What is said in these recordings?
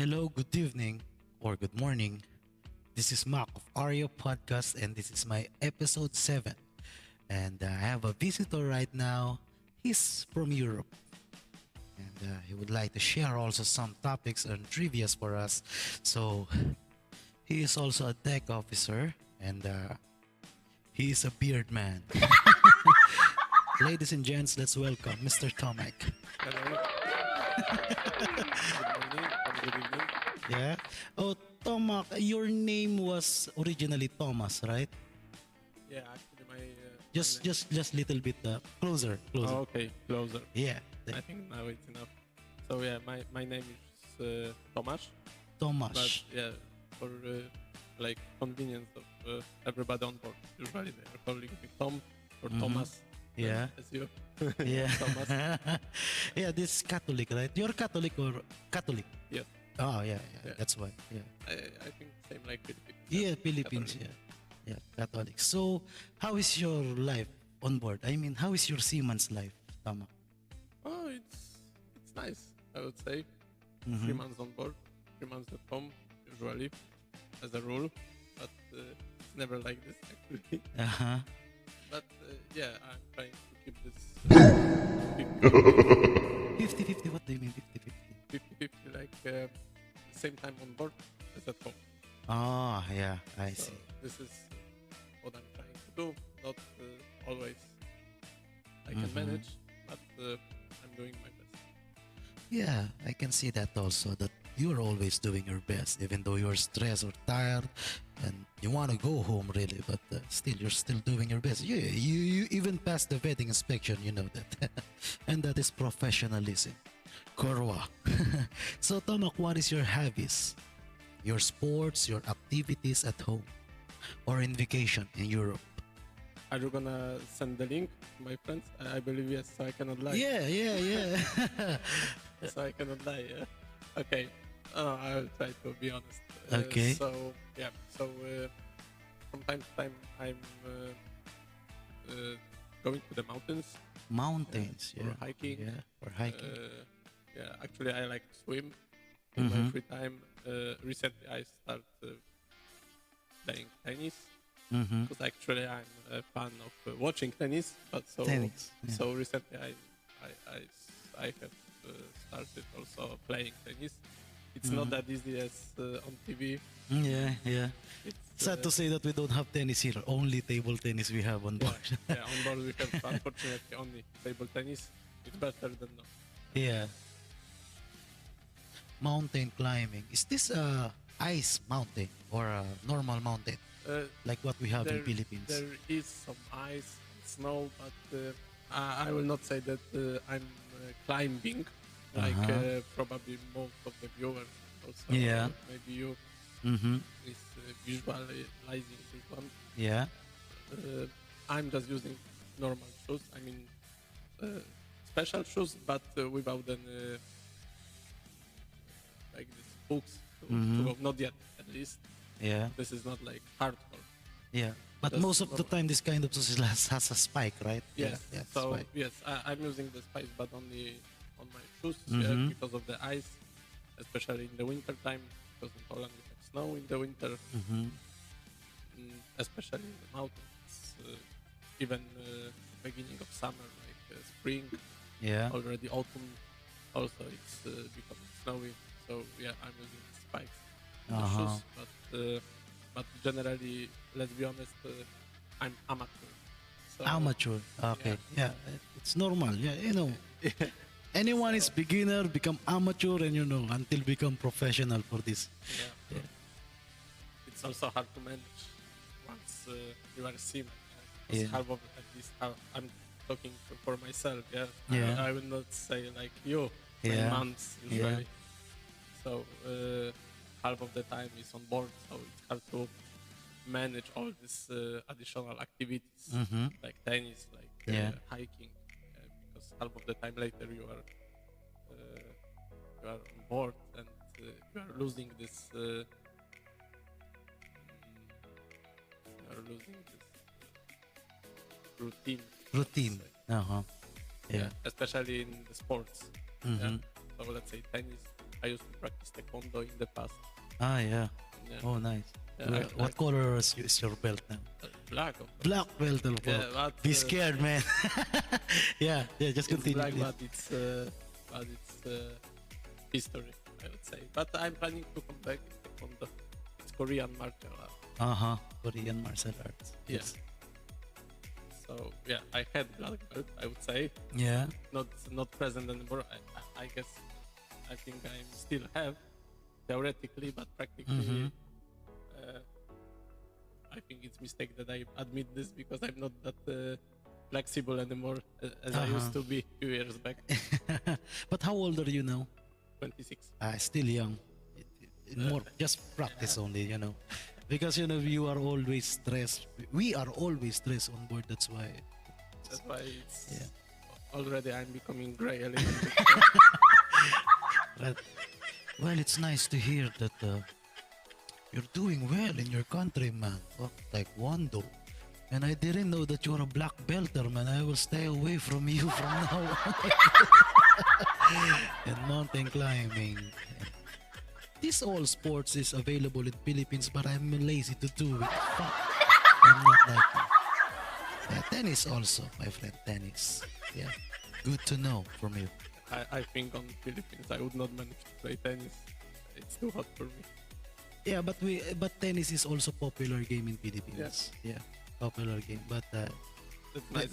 Hello, good evening, or good morning. This is Mark of Arya Podcast, and this is my episode 7. And I have a visitor right now. He's from Europe, and he would like to share also some topics and trivias for us. So, he is also a tech officer, and he is a beard man. Ladies and gents, let's welcome Mr. Tomek. Hello. Good morning or good evening. Yeah. Oh, Tomak, your name was originally Thomas, right? Yeah, actually, my Just, name. just little bit closer, closer. Oh, okay, closer. Yeah, I think now it's enough. So yeah, my name is Tomasz, but Tomasz. yeah, for like convenience of everybody on board, usually they are calling me Tom or Thomas. Yeah, As you. yeah, Thomas. yeah. This is Catholic, right? You're Catholic or Catholic? Yes, Oh, yeah, yeah. Yeah. That's why. Yeah, I think same like Philippines. yeah. Philippines. Catholic. Yeah, yeah. Catholic. So, how is your life on board? I mean, how is your seaman's life, Tama? Oh, it's nice. I would say 3 months on board, 3 months at home, usually, as a rule. But it's never like this actually. Uh huh. But yeah, I'm trying to keep this 50-50. What do you mean 50-50? 50-50, like same time on board as at home. Oh, yeah. I So see. this is what I'm trying to do. Not always I can manage, but I'm doing my best. Yeah, I can see that also, that you're always doing your best, even though you're stressed or tired and you want to go home really, but still, you're still doing your best. You even passed the vetting inspection, you know that. And that is professionalism. Korwa. So, Tomak, what is your hobbies? Your sports, your activities at home or in vacation in Europe? Are you gonna send the link to my friends? I believe yes, so I cannot lie. Yeah, yeah, yeah. So I cannot lie. Yeah. Okay. I will try to be honest. Okay. So yeah. So from time to time, I'm going to the mountains Mountains, for yeah. hiking. Yeah, for hiking. Yeah. Actually, I like to swim in my free time. Recently, I started playing tennis Mm-hmm. because actually I'm a fan of watching tennis. But Tennis, yeah. so recently I have started also playing tennis. It's not that easy as on TV. Yeah, yeah. It's Sad to say that we don't have tennis here. Only table tennis we have on yeah, board. yeah, on board we have unfortunately only table tennis. It's better than no. Yeah. Mountain climbing. Is this a ice mountain or a normal mountain like what we have in Philippines? There is some ice, snow, but I will not say that I'm climbing like probably most of the viewers. Also, Yeah. maybe you Mm-hmm. is visualizing this one. Yeah. I'm just using normal shoes. I mean, special shoes, but without any like these hooks to go. Not yet, at least. Yeah. This is not like hardcore. Yeah. But That's most of the normal. time, this kind of sauce has a spike, right? Yes. Yeah. So spike. yes, I'm using the spice, but only on my shoes because of the ice, especially in the winter time. Because in Poland we have snow in the winter, especially in the mountains. Even beginning of summer, like spring, Yeah. already autumn. Also, it's becoming snowy. So yeah, I'm using spikes in the shoes, but generally, let's be honest, I'm amateur. So, Amateur. Okay. Yeah. It's normal. Yeah. Anyone is beginner, become amateur, and until become professional for this. Yeah. It's also hard to manage once you are a seaman. Yeah. Half of at least I'm talking for myself. Yeah. Yeah. I will not say like you. Yeah. 9 months usually. So half of the time is on board, so it's hard to manage all these additional activities like tennis, like hiking, because half of the time later you are on board and you are losing this. You are losing this routine. Routine. let's say. Uh huh. Yeah. Especially in the sports. Mhm. Yeah. So let's say tennis. I used to practice taekwondo in the past. Ah, yeah. Yeah. Oh, nice. Yeah, What color is your belt now? Black, of course. Black belt. Yeah, but, Be scared, man. Yeah, just it's continue. black, please. but it's history, I would say. But I'm planning to come back in taekwondo. It's Korean martial art. Korean martial arts. Yeah. So yeah, I had black belt, I would say. Yeah. Not present anymore. I guess I think I still have theoretically, but practically, I think it's mistake that I admit this because I'm not that flexible anymore as I used to be a few years back. But how old are you now? 26. Still young. More just practice only, because you are always stressed. We are always stressed on board. That's why It's already I'm becoming gray a little bit. But, well, it's nice to hear that you're doing well in your country, man. Taekwondo. And I didn't know that you're a black belter, man. I will stay away from you from now on. And mountain climbing. This all sports is available in Philippines, but I'm lazy to do it. Fuck. I'm not like you. Yeah, tennis also, my friend. Tennis. Yeah. Good to know from you. I think on Philippines I would not manage to play tennis. It's too hot for me. Yeah, but tennis is also popular game in Philippines. Yeah, popular game. But That's nice,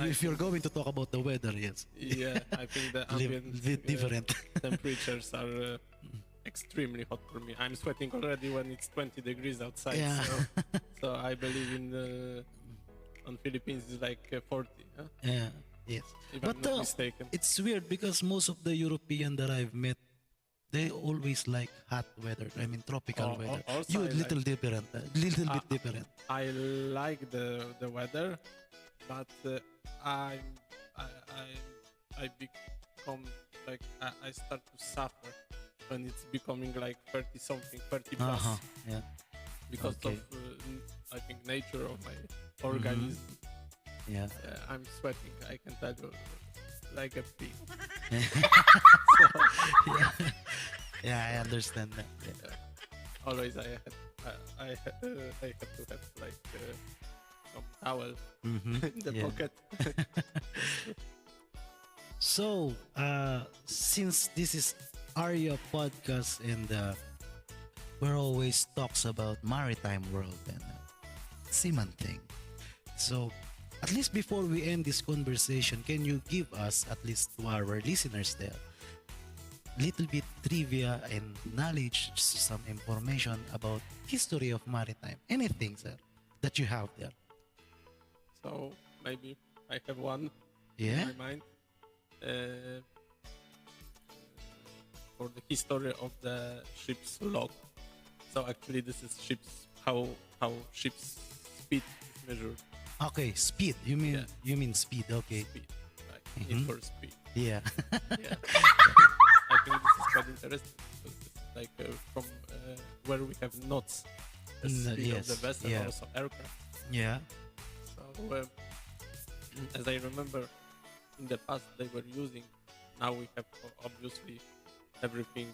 if you're going to talk about the weather, yes. Yeah, I think the ambient different. temperatures are extremely hot for me. I'm sweating already when it's 20 degrees outside. Yeah. So I believe on Philippines it's like 40. Huh? Yeah. Yes. If But I'm not mistaken. it's weird because most of the European that I've met, they always like hot weather. I mean tropical weather. Also You little different. Little bit different. I like the weather, but I become like I start to suffer when it's becoming like 30 something, 30 plus, Yeah. because of I think nature of my organism. Yeah. I'm sweating. I can tell you, like a pig. Yeah, I understand that. Yeah. Always I had to have like some towel in the pocket. So, since this is Arya podcast and we're always talks about maritime world and seaman thing. So, at least before we end this conversation, can you give us, at least to our listeners there, little bit trivia and knowledge, some information about history of maritime? Anything, sir, that you have there? So maybe I have one Yeah. in my mind. For the history of the ship's log. So actually this is how ship's speed is measured. Okay, speed. You mean speed? Okay. Speed, like need for speed. Yeah. Yeah. I think this is quite interesting because it's like from where we have knots, the speed of the vessel, also aircraft. Yeah. So as I remember, in the past they were using. Now we have obviously everything.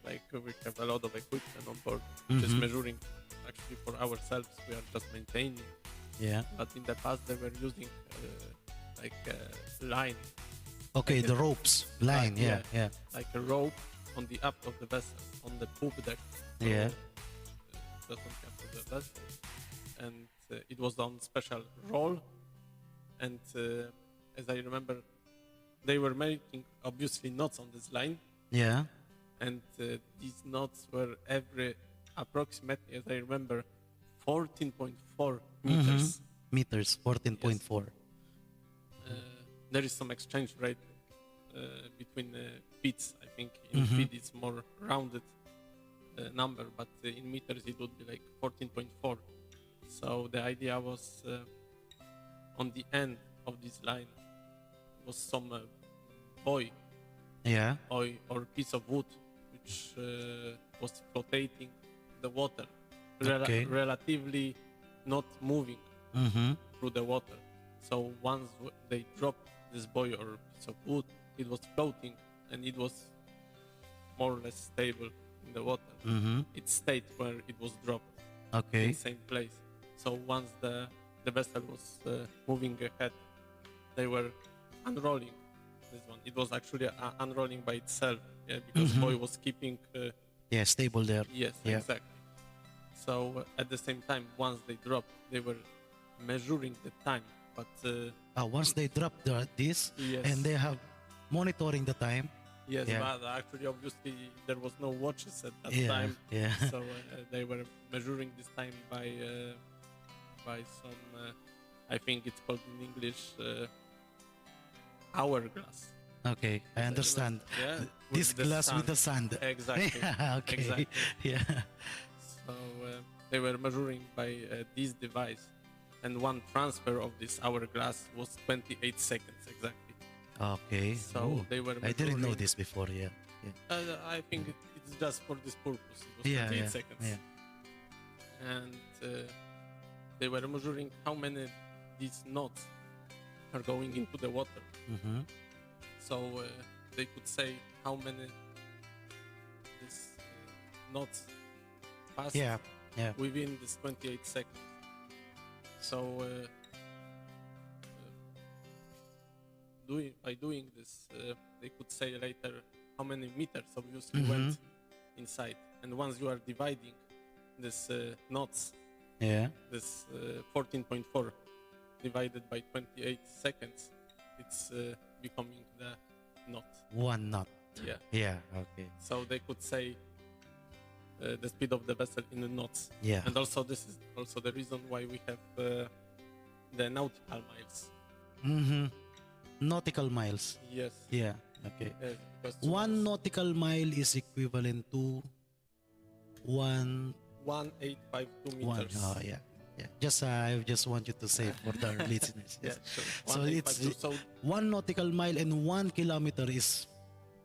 Like we have a lot of equipment on board, just measuring. Actually, for ourselves, we are just maintaining. Yeah. But in the past, they were using like a line. Okay, like the ropes, line. Yeah. Like a rope on the up of the vessel, on the poop deck. So, Yeah. just on top of the vessel, and it was on special roll. And as I remember, they were making obviously knots on this line. Yeah. And these knots were approximately, as I remember, 14.4 meters. Meters, 14.4. There is some exchange rate between feet. I think in feet it's more rounded number, but in meters it would be like 14.4. So the idea was on the end of this line was some buoy, Yeah. or piece of wood which was flotating the water, Okay. relatively not moving through the water. So once they dropped this buoy or piece of wood, it was floating, and it was more or less stable in the water. It stayed where it was dropped, in Okay. the same place. So once the vessel was moving ahead, they were unrolling this one. It was actually unrolling by itself, because Boy was keeping. Yeah, stable there. Yes, Yeah. exactly. So at the same time, once they dropped, they were measuring the time. But Once they drop this, yes, and they have monitoring the time. yes, Yeah. but actually, obviously, there was no watches at that Yeah, time. yeah. So they were measuring this time by some, I think it's called in English, hourglass. Okay, I understand. Yeah, This the glass sun. with the sand. Exactly. Yeah, okay. Exactly. Yeah. So they were measuring by this device, and one transfer of this hourglass was 28 seconds exactly. Okay. So Oh, they were. I didn't know measuring- this before. Yeah. Yeah. I think it's just for this purpose. It was Yeah, 28 yeah, seconds. yeah. And they were measuring how many these knots are going into the water. Mm-hmm. So they could say how many these knots passed Yeah. Yeah. within this 28 seconds. So by doing this, they could say later how many meters obviously went inside. And once you are dividing this knots, Yeah. this 14.4 divided by 28 seconds, it's becoming the knot. One knot. Yeah. Yeah. Okay. So they could say the speed of the vessel in the knots. Yeah. And also this is also the reason why we have the nautical miles. Mm-hmm. Nautical miles. Yes. Yeah. Okay. Yes, because One nautical mile is equivalent to one. 1852 One. meters. Oh yeah. Yeah. I just want you to say for the listeners. Yeah, Yes. sure. So it's 1852. So one nautical mile and 1 kilometer is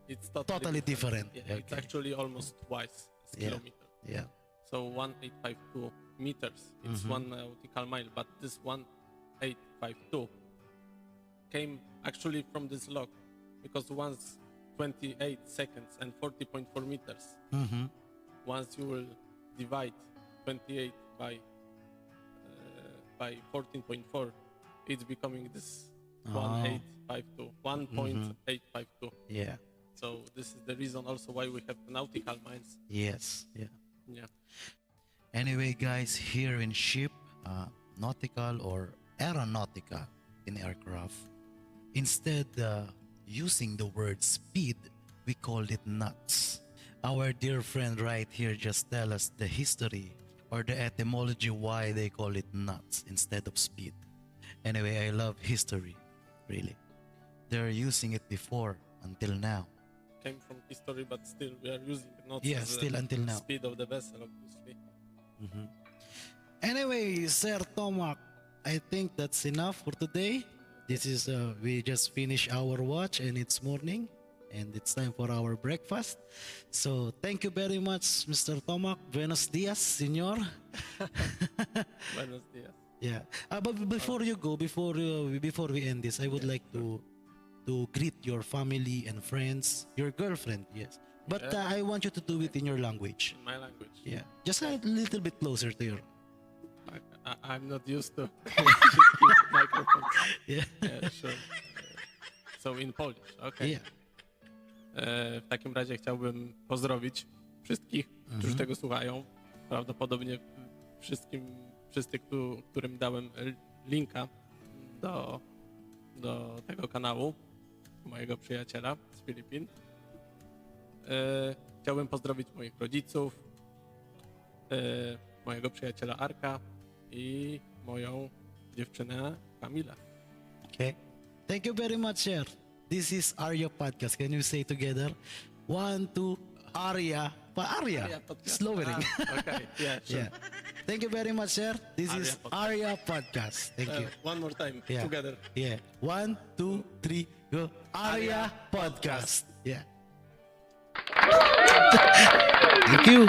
it's totally different. Yeah, it's Okay. actually almost twice a Yeah. kilometer. Yeah. So 1852 meters, it's 1 nautical mile, but this 1852 came actually from this log, because once 28 seconds and 40.4 meters, Mm-hmm. once you will divide 28 by 14.4, it's becoming this 1852, 1.852. Yeah. So this is the reason also why we have nautical miles. Yes. Yeah. Yeah. Anyway, guys, here in ship, nautical or aeronautica in aircraft, instead using the word speed, we called it knots. Our dear friend right here just tell us the history or the etymology why they call it knots instead of speed. Anyway, I love history, really. They're using it before until now. Came from history, but still we are using knots Yeah, as still the until now. speed of the vessel, obviously. Anyway, Sir Tomak, I think that's enough for today. This is we just finished our watch and it's morning and it's time for our breakfast. So thank you very much, Mr. Tomak. Buenos dias, Senor. Buenos dias. Yeah. But before you go, before we end this, I would like to greet your family and friends, your girlfriend, yes. But I want you to do it in your language. In my language. Yeah. Just a little bit closer to your. I'm not used to microphones. Yeah. Yeah, sure. So in Polish, okay. Yeah. W takim razie chciałbym pozdrowić wszystkich, którzy tego słuchają. Prawdopodobnie wszyscy, którym dałem linka do tego kanału, mojego przyjaciela z Filipin. Chciałbym pozdrowić moich rodziców, mojego przyjaciela Arka i moją dziewczynę Kamilę. Okay. Thank you very much, sir. This is Arya Podcast. Can you say together? 1, 2, Arya. Arya. Podcast. Slowering. Okay, yeah, sure. Yeah. Thank you very much, sir. This Arya is Podcast. Arya Podcast. Thank you. One more time, Yeah. together. Yeah. 1, 2, 3, go. Arya Podcast. Yeah. Thank you.